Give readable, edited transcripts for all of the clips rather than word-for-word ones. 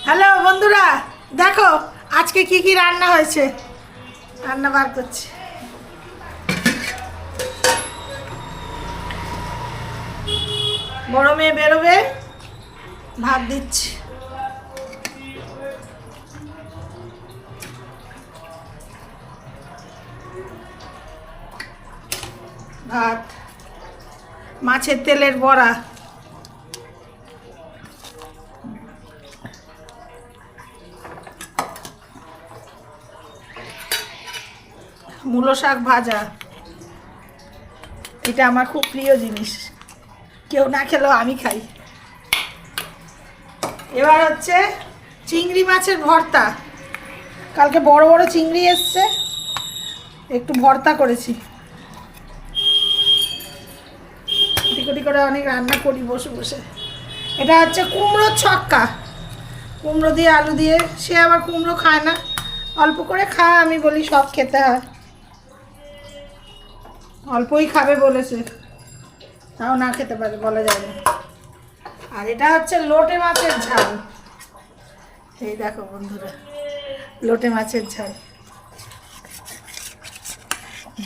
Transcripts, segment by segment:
Hello বন্ধুরা, দেখো আজকে কি কি রান্না হয়েছে। রান্না বার করছি। বড় মেয়ে বেরোবে, ভাত দিচ্ছি। ভাত, মাছের তেলের বড়া, মূলো শাক ভাজা। এটা আমার খুব প্রিয় জিনিস, কেউ না খেলেও আমি খাই। এবার হচ্ছে চিংড়ি মাছের ভর্তা। কালকে বড় বড় চিংড়ি এসছে, একটু ভর্তা করেছি। কুটি কুটি করে অনেক রান্না করি বসে বসে। এটা হচ্ছে কুমড়োর ছক্কা, কুমড়ো দিয়ে আলু দিয়ে। সে আবার কুমড়ো খায় না, অল্প করে খায়। আমি বলি সব খেতে হয়, অল্পই খাবে বলেছে, তাও না খেতে পারে, বলা যায় না। আর এটা হচ্ছে লোটে মাছের ঝাল। এই দেখো বন্ধুরা, লোটে মাছের ঝাল,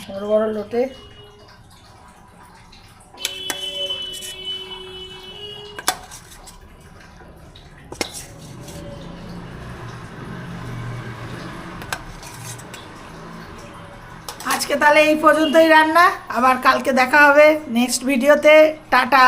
বড় বড় লোটে। আজকে তাহলে এই পর্যন্তই রান্না, আবার কালকে দেখা হবে নেক্সট ভিডিওতে। টাটা।